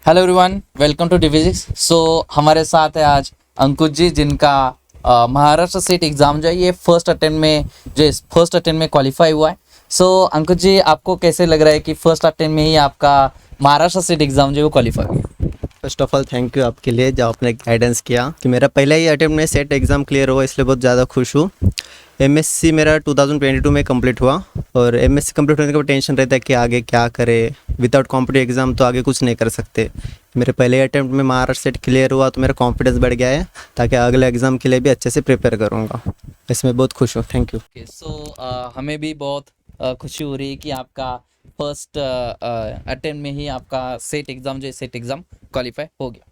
Hello everyone, welcome to डिविजिक्स। हमारे साथ है आज अंकुश जी, जिनका महाराष्ट्र सेट एग्ज़ाम जो है ये फर्स्ट अटेम्प्ट में क्वालिफाई हुआ है। अंकुश जी, आपको कैसे लग रहा है कि फर्स्ट अटेम्प्ट में ही आपका महाराष्ट्र सेट एग्ज़ाम जो है वो क्वालिफाई हुआ? First of all thank you आपके लिए जो आपने गाइडेंस किया कि मेरा पहला ही अटेम्प्ट में सेट एग्ज़ाम क्लियर हुआ, इसलिए बहुत ज़्यादा खुश हूँ। एमएससी मेरा 2022 में कंप्लीट हुआ और एमएससी कंप्लीट होने के बाद टेंशन रहता है कि आगे क्या करे। विदाउट कॉम्पिटिटिव एग्ज़ाम तो आगे कुछ नहीं कर सकते। मेरे पहले अटेम्प्ट में महाराष्ट्र सेट क्लियर हुआ तो मेरा कॉन्फिडेंस बढ़ गया है, ताकि अगले एग्ज़ाम के लिए भी अच्छे से प्रिपेयर करूँगा। इसमें बहुत खुश हूँ। Thank you. हमें भी बहुत खुशी हो रही है कि आपका फर्स्ट अटेम्प्ट में ही आपका सेट एग्ज़ाम क्वालिफाई हो गया।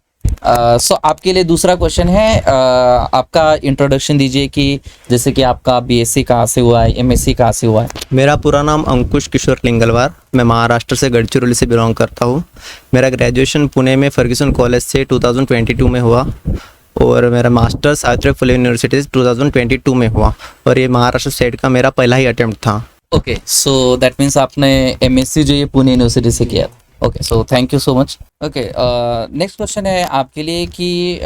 आपके लिए दूसरा क्वेश्चन है, आपका इंट्रोडक्शन दीजिए कि जैसे कि आपका बीएससी कहाँ से हुआ है, एमएससी कहाँ से हुआ है? मेरा पूरा नाम अंकुश किशोर लिंगलवार, मैं महाराष्ट्र से गढ़चिरौली से बिलोंग करता हूँ। मेरा ग्रेजुएशन पुणे में फर्ग्यूसन कॉलेज से 2022 में हुआ और मेरा मास्टर्स सावित्रीबाई फुले यूनिवर्सिटी 2022 में हुआ और ये महाराष्ट्र स्टेट का मेरा पहला ही अटेम्प्ट था। ओके, सो दैट मीन्स आपने एमएससी जो ये पुणे यूनिवर्सिटी से किया था। Okay, so thank you so much. Okay, next question है आपके लिए कि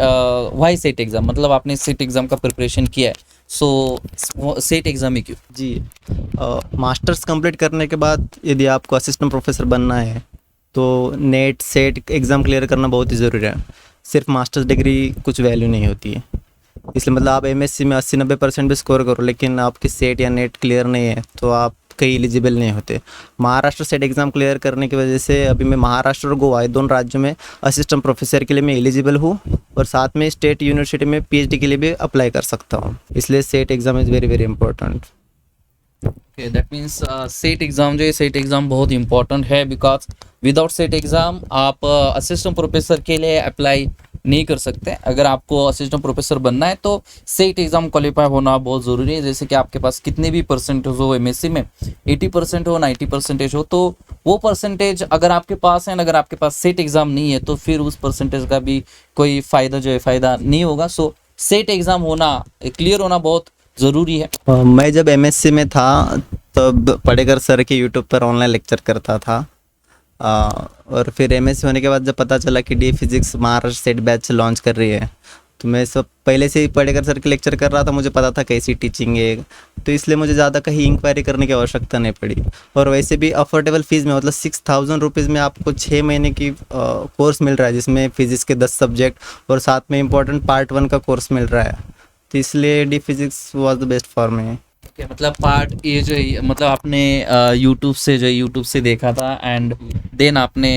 वाई सेट एग्ज़ाम, मतलब आपने सेट एग्ज़ाम का प्रिपरेशन किया है, सो सेट एग्ज़ाम ही क्यों? जी, मास्टर्स कंप्लीट करने के बाद यदि आपको असिस्टेंट प्रोफेसर बनना है तो नेट सेट एग्ज़ाम क्लियर करना बहुत ही ज़रूरी है। सिर्फ मास्टर्स डिग्री कुछ वैल्यू नहीं होती है। इसलिए मतलब आप एमएससी में 80-90% भी स्कोर करो, लेकिन आपकी सेट या नेट क्लियर नहीं है तो आप कहीं एलिजिबल नहीं होते। महाराष्ट्र सेट एग्ज़ाम क्लियर करने की वजह से अभी मैं महाराष्ट्र और गोवा, दोनों राज्यों में असिस्टेंट प्रोफेसर के लिए मैं एलिजिबल हूँ और साथ में स्टेट यूनिवर्सिटी में पीएचडी के लिए भी अप्लाई कर सकता हूँ। इसलिए set exam is very very important. Okay, that means set exam जो है, सेट एग्ज़ाम बहुत इंपॉर्टेंट है, बिकॉज विदाउट सेट एग्ज़ाम आप असिस्टेंट प्रोफेसर के लिए अप्लाई नहीं कर सकते। अगर आपको असिस्टेंट प्रोफेसर बनना है तो सेट एग्ज़ाम क्वालिफाई होना बहुत ज़रूरी है। जैसे कि आपके पास कितने भी परसेंटेज हो एमएससी में, 80% हो, 90% हो, तो वो परसेंटेज अगर आपके पास है, अगर आपके पास सेट एग्ज़ाम नहीं है तो फिर उस परसेंटेज का भी कोई फ़ायदा नहीं होगा। सेट एग्ज़ाम होना, क्लियर होना बहुत ज़रूरी है। मैं जब एमएससी में था तब पढ़ेकर सर के यूट्यूब पर ऑनलाइन लेक्चर करता था। और फिर एमएससी होने के बाद जब पता चला कि D physics Maharashtra state batch launch कर रही है, तो मैं सब पहले से ही पढ़ेकर सर के लेक्चर कर रहा था। मुझे पता था कैसी टीचिंग है, तो इसलिए मुझे ज़्यादा कहीं इंक्वायरी करने की आवश्यकता नहीं पड़ी। और वैसे भी अफोर्डेबल फीस में, मतलब 6000 रुपीज़ में आपको 6 महीने की कोर्स मिल रहा है, जिसमें फिज़िक्स के 10 सब्जेक्ट और साथ में इम्पोर्टेंट पार्ट 1 का कोर्स मिल रहा है। तो इसलिए D physics was the best for me. Okay, मतलब पार्ट ये जो है, मतलब आपने यूट्यूब से देखा था एंड देन आपने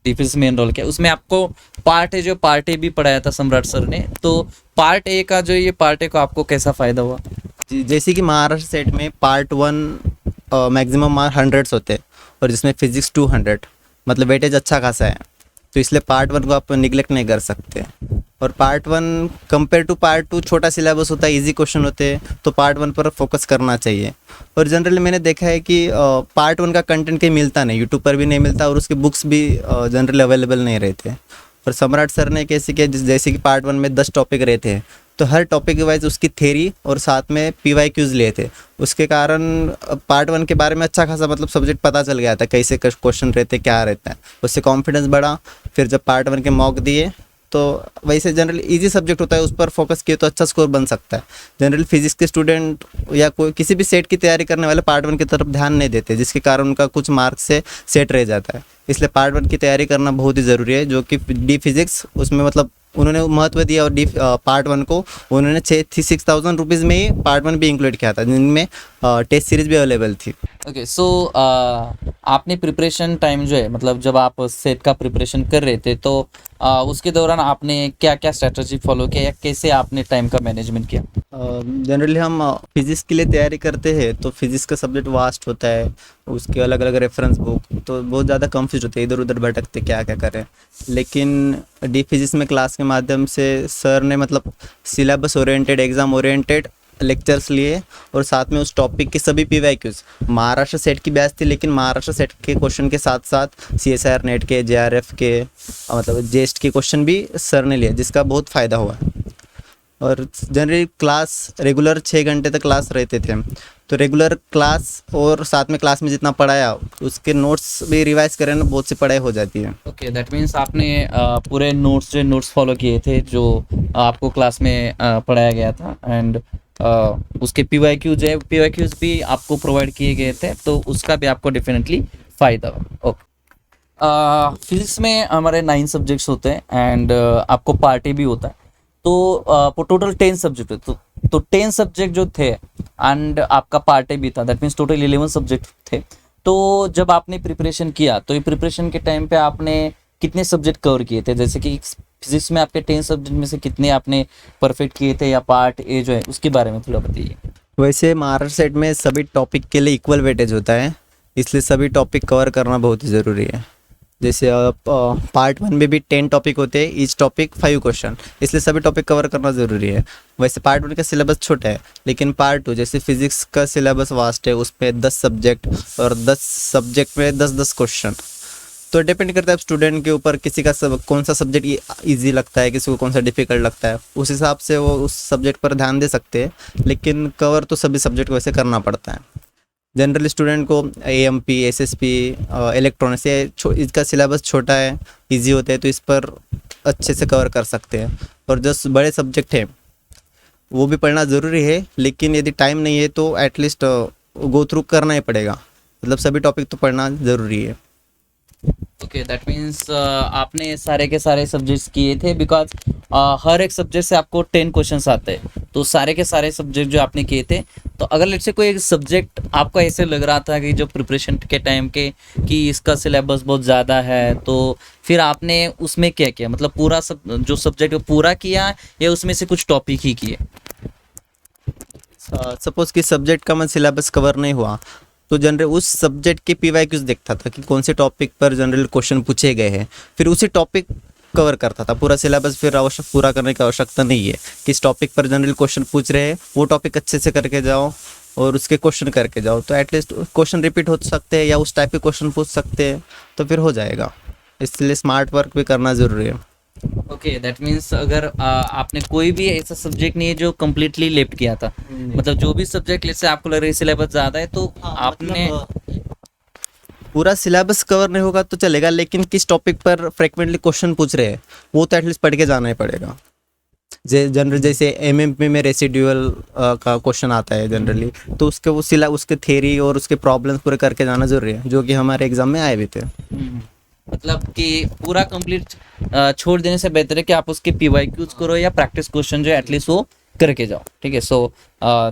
डिफेंस में एनरोल किया। उसमें आपको पार्ट ए भी पढ़ाया था सम्राट सर ने, तो पार्ट ए को आपको कैसा फ़ायदा हुआ? जी, जैसे कि महाराष्ट्र सेट में पार्ट 1 मैक्सिमम मार्क 100 होते हैं और जिसमें फिजिक्स 200, मतलब वेटेज अच्छा खासा है। तो इसलिए पार्ट 1 को आप निगलेक्ट नहीं कर सकते। और पार्ट 1 कंपेयर टू पार्ट 2 छोटा सिलेबस होता है, इजी क्वेश्चन होते हैं, तो पार्ट 1 पर फोकस करना चाहिए। और जनरली मैंने देखा है कि पार्ट 1 का कंटेंट कहीं मिलता नहीं, यूट्यूब पर भी नहीं मिलता और उसके बुक्स भी जनरली अवेलेबल नहीं रहते। और सम्राट सर ने कैसे किया, जैसे कि पार्ट 1 में 10 टॉपिक रहते हैं, तो हर टॉपिक वाइज उसकी थ्योरी और साथ में पीवाईक्यूज लिए थे। उसके कारण पार्ट 1 के बारे में अच्छा खासा मतलब सब्जेक्ट पता चल गया था, कैसे क्वेश्चन रहते, क्या रहता है। उससे कॉन्फिडेंस बढ़ा। फिर जब पार्ट 1 के मॉक दिए तो वैसे जनरली इजी सब्जेक्ट होता है, उस पर फोकस किए तो अच्छा स्कोर बन सकता है। जनरली फिजिक्स के स्टूडेंट या कोई किसी भी सेट की तैयारी करने वाले पार्ट 1 की तरफ ध्यान नहीं देते, जिसके कारण उनका कुछ मार्क्स से सेट रह जाता है। इसलिए पार्ट 1 की तैयारी करना बहुत ही ज़रूरी है, जो कि डी फिजिक्स उसमें मतलब उन्होंने महत्व दिया। और पार्ट 1 को उन्होंने 6000 रुपीज़ में ही पार्ट 1 भी इंक्लूड किया था, जिनमें टेस्ट सीरीज भी अवेलेबल थी। ओके, आपने प्रिपरेशन टाइम जो है, मतलब जब आप सेट का प्रिपरेशन कर रहे थे, तो उसके दौरान आपने क्या क्या स्ट्रेटजी फॉलो किया या कैसे आपने टाइम का मैनेजमेंट किया? जनरली हम फिज़िक्स के लिए तैयारी करते हैं तो फिज़िक्स का सब्जेक्ट वास्ट होता है, उसके अलग अलग रेफरेंस बुक, तो बहुत ज़्यादा कंफ्यूज होते हैं, इधर उधर भटकते क्या क्या करें। लेकिन डी फिजिक्स में क्लास के माध्यम से सर ने मतलब syllabus oriented, exam oriented lectures लिए और साथ में उस टॉपिक के सभी पीवाईक्यूज, महाराष्ट्र सेट की बैच थी, लेकिन महाराष्ट्र सेट के क्वेश्चन के साथ साथ सीएसआईआर नेट के, जेआरएफ के, मतलब जेस्ट के क्वेश्चन भी सर ने लिए, जिसका बहुत फ़ायदा हुआ। और जनरली क्लास रेगुलर 6 घंटे तक क्लास रहते थे, तो रेगुलर क्लास और साथ में क्लास में जितना पढ़ाया उसके नोट्स भी रिवाइज करें ना, बहुत सी पढ़ाई हो जाती है। ओके, दैट मीन्स आपने पूरे नोट्स फॉलो किए थे जो आपको क्लास में पढ़ाया गया था, एंड उसके पीवाईक्यूज भी आपको प्रोवाइड किए गए थे, तो उसका भी आपको डेफिनेटली फ़ायदा हुआ। ओके, फिजिक्स में हमारे 9 सब्जेक्ट्स होते हैं, एंड आपको पार्ट ए भी होता है, तो टोटल 10 सब्जेक्ट है, तो 10 सब्जेक्ट जो थे एंड आपका पार्ट ए भी था, दैट मीन्स टोटल 11 सब्जेक्ट थे। तो जब आपने प्रिपरेशन किया, तो ये प्रिपरेशन के टाइम पे आपने कितने सब्जेक्ट कवर किए थे? जैसे कि फिजिक्स में आपके 10 सब्जेक्ट में से कितने आपने परफेक्ट किए थे, या पार्ट ए जो है उसके बारे में थोड़ा बताइए। वैसे महाराष्ट्र सेट में सभी टॉपिक के लिए इक्वल वेटेज होता है, इसलिए सभी टॉपिक कवर करना बहुत ही ज़रूरी है। जैसे पार्ट 1 में भी 10 टॉपिक होते हैं, ईच टॉपिक 5 क्वेश्चन, इसलिए सभी टॉपिक कवर करना ज़रूरी है। वैसे पार्ट 1 का सिलेबस छोटा है, लेकिन पार्ट 2 जैसे फिजिक्स का सिलेबस वास्ट है, उसमें 10 सब्जेक्ट और 10 सब्जेक्ट में 10-10 क्वेश्चन। तो डिपेंड करता है स्टूडेंट के ऊपर, किसी का कौन सा सब्जेक्ट ईजी लगता है, किसी को कौन सा डिफ़िकल्ट लगता है, उस हिसाब से वो उस सब्जेक्ट पर ध्यान दे सकते हैं। लेकिन कवर तो सभी सब्जेक्ट को वैसे करना पड़ता है। जनरली स्टूडेंट को AMP, SSP, इलेक्ट्रॉनिक्स इसका सिलेबस छोटा है, इजी होता है, तो इस पर अच्छे से कवर कर सकते हैं। और जो बड़े सब्जेक्ट हैं वो भी पढ़ना ज़रूरी है, लेकिन यदि टाइम नहीं है तो एटलीस्ट गो थ्रू करना ही पड़ेगा, मतलब सभी टॉपिक तो पढ़ना ज़रूरी है। ओके, दैट मीन्स आपने सारे के सारे सब्जेक्ट्स किए थे, बिकॉज हर एक सब्जेक्ट से आपको 10 क्वेश्चंस आते हैं, तो सारे के सारे सब्जेक्ट जो आपने किए थे। तो अगर लेट्स से कोई एक सब्जेक्ट आपको ऐसे लग रहा था कि जो प्रिपरेशन के टाइम के कि इसका सिलेबस बहुत ज़्यादा है, तो फिर आपने उसमें क्या किया? मतलब पूरा जो सब्जेक्ट पूरा किया, या उसमें से कुछ टॉपिक ही किए? सपोज़ कि सब्जेक्ट का मैं सिलेबस कवर नहीं हुआ, तो जनरल उस सब्जेक्ट के PYQs देखता था कि कौन से टॉपिक पर जनरल क्वेश्चन पूछे गए हैं, फिर उसी टॉपिक कवर करता था। पूरा सिलेबस फिर आवश्यक पूरा करने की आवश्यकता नहीं है। किस टॉपिक पर जनरल क्वेश्चन पूछ रहे हैं वो टॉपिक अच्छे से करके जाओ और उसके क्वेश्चन करके जाओ, तो एटलीस्ट क्वेश्चन रिपीट हो सकते हैं या उस टाइप के क्वेश्चन पूछ सकते हैं, तो फिर हो जाएगा। इसलिए स्मार्ट वर्क भी करना ज़रूरी है। ओके, दैट मीन्स अगर आपने कोई भी ऐसा सब्जेक्ट नहीं है जो कम्प्लीटली लेफ्ट किया था, मतलब जो भी सब्जेक्ट जैसे आपको लग रहा है सिलेबस ज़्यादा है, तो आपने पूरा सिलेबस कवर नहीं होगा तो चलेगा, लेकिन किस टॉपिक पर फ्रिक्वेंटली क्वेश्चन पूछ रहे हैं वो तो एटलीस्ट पढ़ के जाना ही पड़ेगा। जनरल जैसे MMP में रेसिड्यूअल का क्वेश्चन आता है जनरली, तो उसके उसके थ्योरी और उसके प्रॉब्लम्स पूरे करके जाना जरूरी है, जो कि हमारे एग्जाम में आए भी थे। मतलब कि पूरा कंप्लीट छोड़ देने से बेहतर है कि आप उसके PYQs करो या प्रैक्टिस क्वेश्चन जो एटलीस्ट वो करके जाओ। ठीक है, सो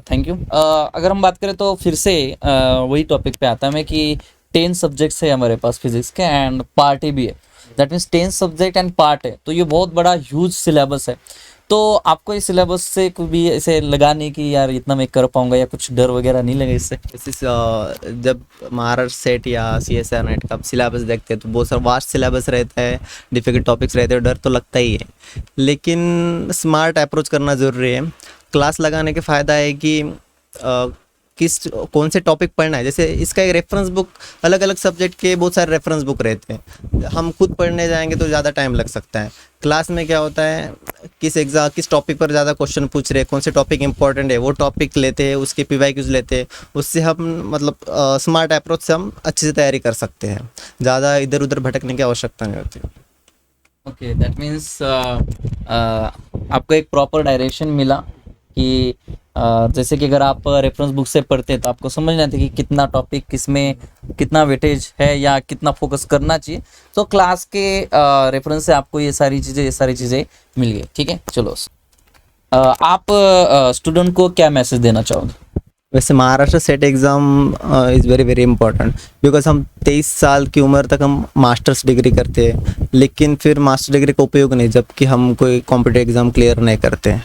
थैंक यू। अगर हम बात करें तो फिर से वही टॉपिक पे आता है मैं कि 10 सब्जेक्ट्स है हमारे पास फिजिक्स के, एंड पार्ट ए भी है, that means 10 subject and part है, तो ये बहुत बड़ा ह्यूज सिलेबस है। तो आपको इस सिलेबस से कोई भी ऐसे लगा नहीं कि यार इतना मैं कर पाऊंगा, या कुछ डर वगैरह नहीं लगे इससे? जब महाराष्ट्र सेट या CSR नेट का सिलेबस देखते हैं तो बहुत सारा वास्ट सिलेबस रहता है, डिफिकल्ट टॉपिक्स रहते हैं, डर तो लगता ही है, लेकिन स्मार्ट अप्रोच करना ज़रूरी है। क्लास लगाने के फ़ायदा है कि कौन से टॉपिक पढ़ना है। जैसे इसका एक रेफरेंस बुक, अलग अलग सब्जेक्ट के बहुत सारे रेफरेंस बुक रहते हैं, हम खुद पढ़ने जाएंगे तो ज़्यादा टाइम लग सकता है। क्लास में क्या होता है, किस टॉपिक पर ज़्यादा क्वेश्चन पूछ रहे हैं, कौन से टॉपिक इंपॉर्टेंट है वो टॉपिक लेते हैं, उसके PYQs लेते हैं, उससे हम मतलब स्मार्ट अप्रोच से हम अच्छे से तैयारी कर सकते हैं, ज़्यादा इधर उधर भटकने की आवश्यकता नहीं होती। ओके, दैट मीन्स आपको एक प्रॉपर डायरेक्शन मिला कि जैसे कि अगर आप रेफरेंस बुक से पढ़ते हैं तो आपको समझना था कि कितना टॉपिक किसमें कितना वेटेज है या कितना फोकस करना चाहिए, तो क्लास के रेफरेंस से आपको ये सारी चीज़ें मिल गई। ठीक है, चलो आप स्टूडेंट को क्या मैसेज देना चाहोगे? वैसे Maharashtra set exam is very very important, because हम 23 साल की उम्र तक हम मास्टर्स डिग्री करते हैं, लेकिन फिर मास्टर डिग्री का उपयोग नहीं जबकि हम कोई कॉम्पिटिटिव एग्ज़ाम क्लियर नहीं करते हैं।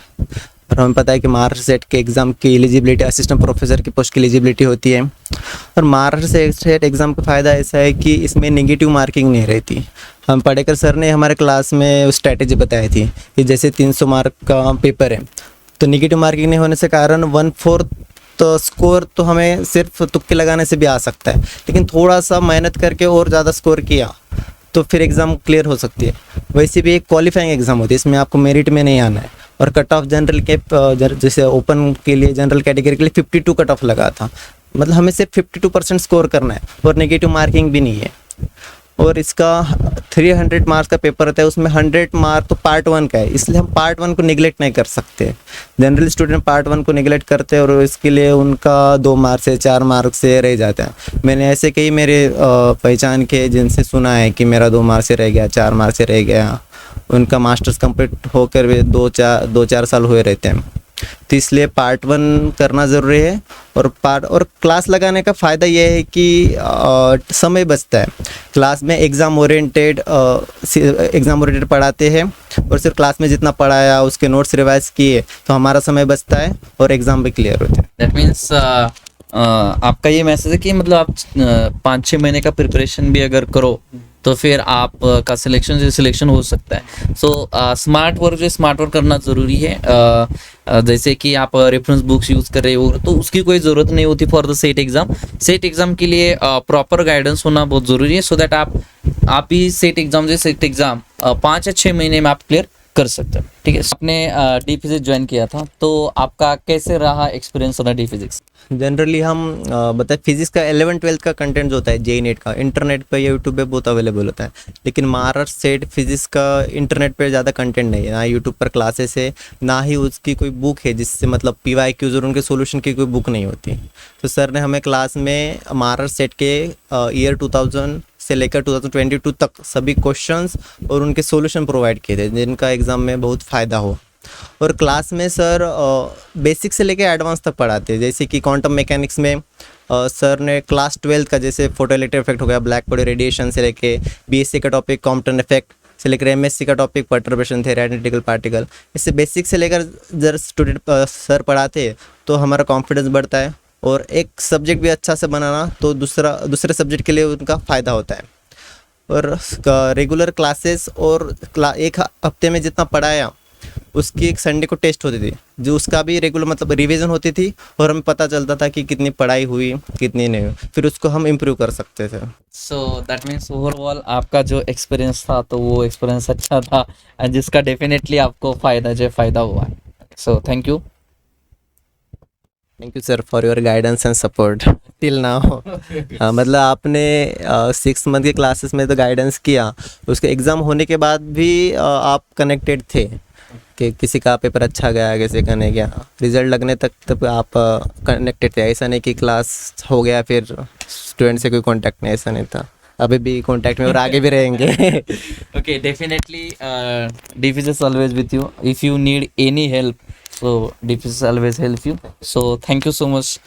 और हमें पता है कि महाराष्ट्र सेट के एग्ज़ाम की एलिजिबिलिटी असिस्टेंट प्रोफेसर की पोस्ट की एलिजिबिलिटी होती है, और महाराष्ट्र सेट एग्ज़ाम का फ़ायदा ऐसा है कि इसमें नेगेटिव मार्किंग नहीं रहती। हम पढ़ेकर सर ने हमारे क्लास में स्ट्रैटेजी बताई थी कि जैसे 300 मार्क का पेपर है तो नेगेटिव मार्किंग नहीं होने से कारण 1/4 तो स्कोर तो हमें सिर्फ तुक्के लगाने से भी आ सकता है, लेकिन थोड़ा सा मेहनत करके और ज़्यादा स्कोर किया तो फिर एग्ज़ाम क्लियर हो सकती है। वैसे भी एक क्वालिफाइंग एग्ज़ाम होती है, इसमें आपको मेरिट में नहीं आना है, और कट ऑफ जनरल के जैसे ओपन के लिए जनरल कैटेगरी के लिए 52 कट ऑफ लगा था। मतलब हमें सिर्फ 52% स्कोर करना है और नेगेटिव मार्किंग भी नहीं है। और इसका 300 मार्क्स का पेपर होता है, उसमें 100 मार्क तो पार्ट 1 का है, इसलिए हम पार्ट 1 को निगलेक्ट नहीं कर सकते। जनरल स्टूडेंट पार्ट 1 को निगलेक्ट करते हैं और इसके लिए उनका 2 मार्क से 4 मार्क से रह जाता है। मैंने ऐसे कई मेरे पहचान के जिनसे सुना है कि मेरा 2 मार्क से रह गया, 4 मार्क से रह गया, उनका मास्टर्स कंप्लीट होकर भी 2-4 साल हुए रहते हैं। तो इसलिए पार्ट 1 करना ज़रूरी है। और क्लास लगाने का फ़ायदा ये है कि समय बचता है। क्लास में एग्ज़ाम ओरिएंटेड पढ़ाते हैं और सिर्फ क्लास में जितना पढ़ाया उसके नोट्स रिवाइज किए तो हमारा समय बचता है और एग्ज़ाम भी क्लियर होते हैं। दैट मीन्स आपका ये मैसेज है कि मतलब आप 5-6 महीने का प्रिपरेशन भी अगर करो तो फिर आप का सिलेक्शन हो सकता है। सो स्मार्ट वर्क करना ज़रूरी है। जैसे कि आप रेफरेंस बुक्स यूज़ कर रहे हो तो उसकी कोई ज़रूरत नहीं होती फॉर द सेट एग्ज़ाम के लिए प्रॉपर गाइडेंस होना बहुत ज़रूरी है, सो दैट आप ही सेट एग्ज़ाम 5 या 6 महीने में आप क्लियर कर सकते हैं। ठीक है, आपने डी फिजिक्स ज्वाइन किया था तो आपका कैसे रहा एक्सपीरियंस रहा डी फिजिक्स? जनरली हम बताए फिजिक्स का 11-12 का कंटेंट जो होता है जेई नेट का इंटरनेट पे या यूट्यूब पे बहुत अवेलेबल होता है, लेकिन महाराष्ट्र सेट फिजिक्स का इंटरनेट पे ज़्यादा कंटेंट नहीं है, ना यूट्यूब पर क्लासेस है, ना ही उसकी कोई बुक है जिससे मतलब PYQs और उनके सोल्यूशन की कोई बुक नहीं होती। तो सर ने हमें क्लास में महाराष्ट्र सेट के ईयर 2000 से लेकर 2022 तक सभी क्वेश्चंस और उनके सॉल्यूशन प्रोवाइड किए थे जिनका एग्ज़ाम में बहुत फ़ायदा हो। और क्लास में सर बेसिक से लेकर एडवांस तक पढ़ाते हैं, जैसे कि क्वांटम मैकेनिक्स में सर ने क्लास 12 का जैसे फोटो इलेक्ट्रिक इफेक्ट हो गया, ब्लैक बॉडी रेडिएशन से लेके BSc का टॉपिक कॉम्पटन इफेक्ट से लेकर MSc का topic perturbation theory analytical particle, इससे बेसिक से लेकर जब स्टूडेंट सर पढ़ाते हैं तो हमारा कॉन्फिडेंस बढ़ता है और एक सब्जेक्ट भी अच्छा से बनाना तो दूसरे सब्जेक्ट के लिए उनका फ़ायदा होता है। और रेगुलर क्लासेस और एक हफ्ते में जितना पढ़ाया उसकी एक संडे को टेस्ट होती थी, जो उसका भी रेगुलर मतलब रिवीजन होती थी और हमें पता चलता था कि कितनी पढ़ाई हुई कितनी नहीं हुई, फिर उसको हम इम्प्रूव कर सकते थे। सो दैट मीन्स ओवरऑल आपका जो एक्सपीरियंस था तो वो एक्सपीरियंस अच्छा था जिसका डेफिनेटली आपको फ़ायदा हुआ है। So thank you sir for your guidance and support till now. हाँ, मतलब आपने 6 मंथ के क्लासेस में तो गाइडेंस किया, उसके एग्ज़ाम होने के बाद भी आप कनेक्टेड थे कि किसी का पेपर अच्छा गया किसी का नहीं गया, रिजल्ट लगने तक तब आप कनेक्टेड थे। ऐसा नहीं कि क्लास हो गया फिर स्टूडेंट से कोई कांटेक्ट नहीं, ऐसा नहीं था, अभी भी कांटेक्ट में और आगे भी रहेंगे। okay, definitely DFIS is always with you if you need any help, so DFIS always help you. So thank you so much